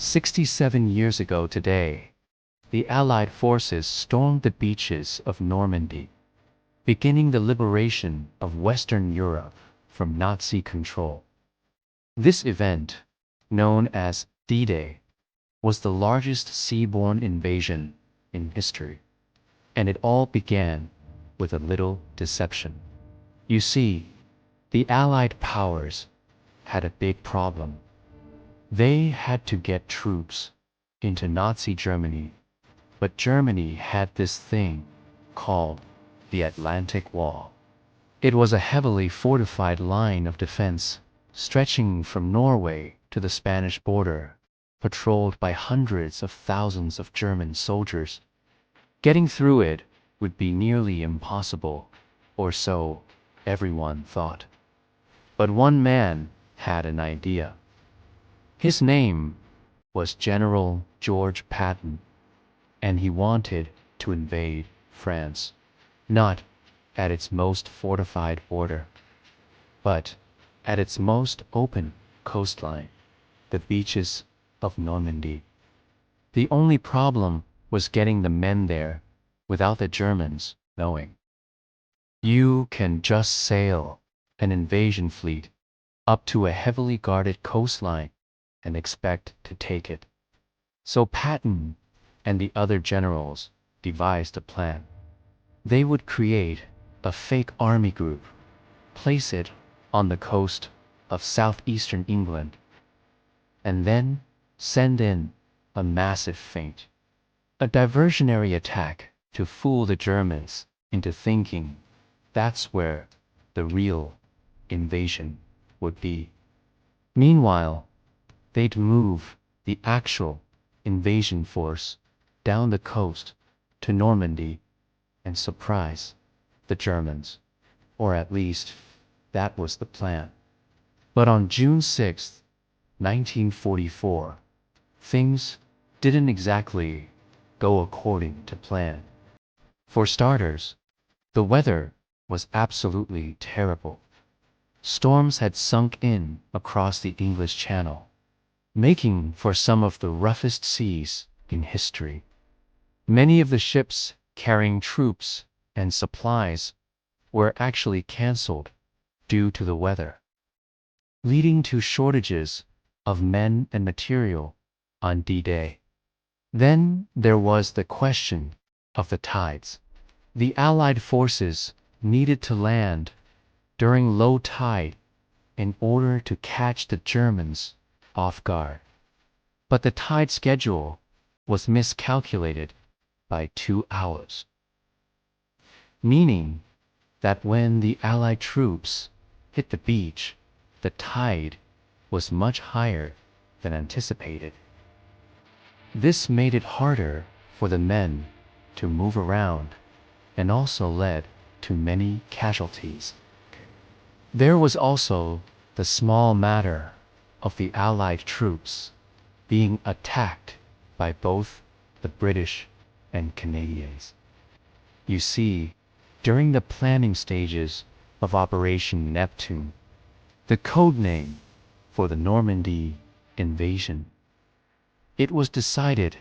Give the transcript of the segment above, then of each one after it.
67 years ago today, the Allied forces stormed the beaches of Normandy, beginning the liberation of Western Europe from Nazi control. This event, known as D-Day, was the largest seaborne invasion in history, and it all began with a little deception. You see, the Allied powers had a big problem. They had to get troops into Nazi Germany, but Germany had this thing called the Atlantic Wall. It was a heavily fortified line of defense stretching from Norway to the Spanish border, patrolled by hundreds of thousands of German soldiers. Getting through it would be nearly impossible, or so everyone thought. But one man had an idea. His name was General George Patton, and he wanted to invade France, not at its most fortified border, but at its most open coastline, the beaches of Normandy. The only problem was getting the men there without the Germans knowing. You can just sail an invasion fleet up to a heavily guarded coastline and expect to take it. So Patton and the other generals devised a plan. They would create a fake army group, place it on the coast of southeastern England, and then send in a massive feint, a diversionary attack to fool the Germans into thinking that's where the real invasion would be. Meanwhile, they'd move the actual invasion force down the coast to Normandy and surprise the Germans, or at least that was the plan. But on June 6, 1944, things didn't exactly go according to plan. For starters, the weather was absolutely terrible. Storms had sunk in across the English Channel, making for some of the roughest seas in history. Many of the ships carrying troops and supplies were actually cancelled due to the weather, leading to shortages of men and material on D-Day. Then there was the question of the tides. The Allied forces needed to land during low tide in order to catch the Germans off guard. But the tide schedule was miscalculated by 2 hours, meaning that when the Allied troops hit the beach, the tide was much higher than anticipated. This made it harder for the men to move around and also led to many casualties. There was also the small matter of the Allied troops being attacked by both the British and Canadians. You see, during the planning stages of Operation Neptune, the code name for the Normandy Invasion, it was decided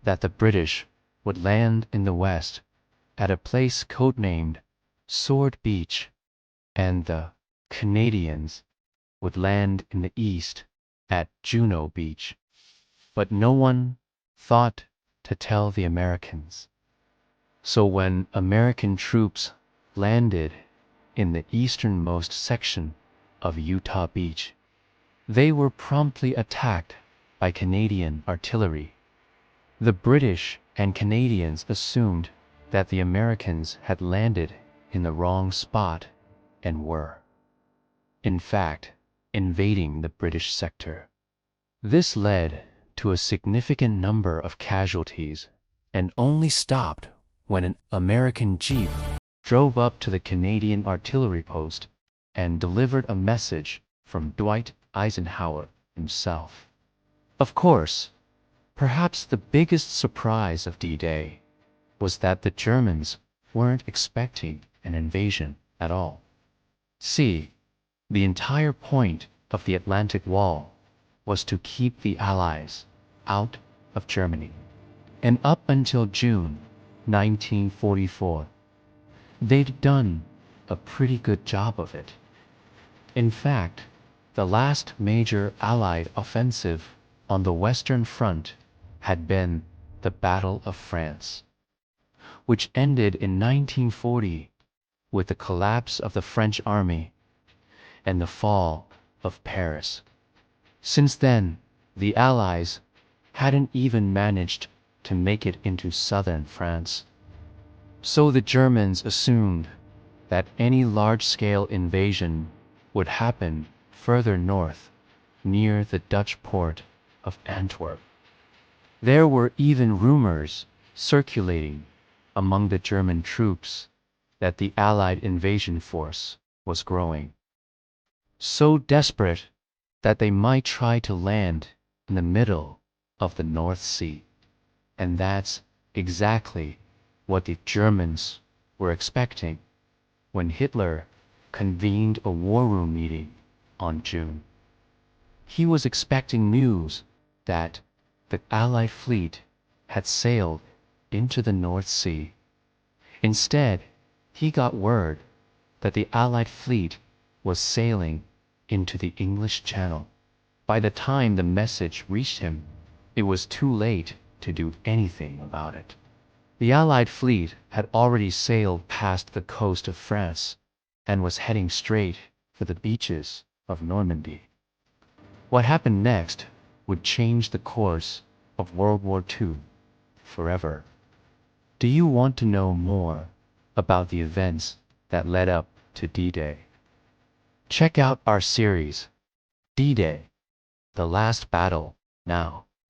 that the British would land in the west at a place codenamed Sword Beach, and the Canadians would land in the east at Juno Beach. But no one thought to tell the Americans. So when American troops landed in the easternmost section of Utah Beach, they were promptly attacked by Canadian artillery. The British and Canadians assumed that the Americans had landed in the wrong spot and were, in fact, invading the British sector. This led to a significant number of casualties and only stopped when an American jeep drove up to the Canadian artillery post and delivered a message from Dwight Eisenhower himself. Of course, perhaps the biggest surprise of D-Day was that the Germans weren't expecting an invasion at all. See, the entire point of the Atlantic Wall was to keep the Allies out of Germany. And up until June 1944, they'd done a pretty good job of it. In fact, the last major Allied offensive on the Western Front had been the Battle of France, which ended in 1940 with the collapse of the French army and the fall of Paris. Since then, the Allies hadn't even managed to make it into southern France. So the Germans assumed that any large-scale invasion would happen further north, near the Dutch port of Antwerp. There were even rumors circulating among the German troops that the Allied invasion force was growing, so desperate that they might try to land in the middle of the North Sea. And that's exactly what the Germans were expecting when Hitler convened a war room meeting on June. He was expecting news that the Allied fleet had sailed into the North Sea. Instead, he got word that the Allied fleet was sailing into the English Channel. By the time the message reached him, it was too late to do anything about it. The Allied fleet had already sailed past the coast of France and was heading straight for the beaches of Normandy. What happened next would change the course of World War II forever. Do you want to know more about the events that led up to D-Day? Check out our series, D-Day, The Last Battle, now.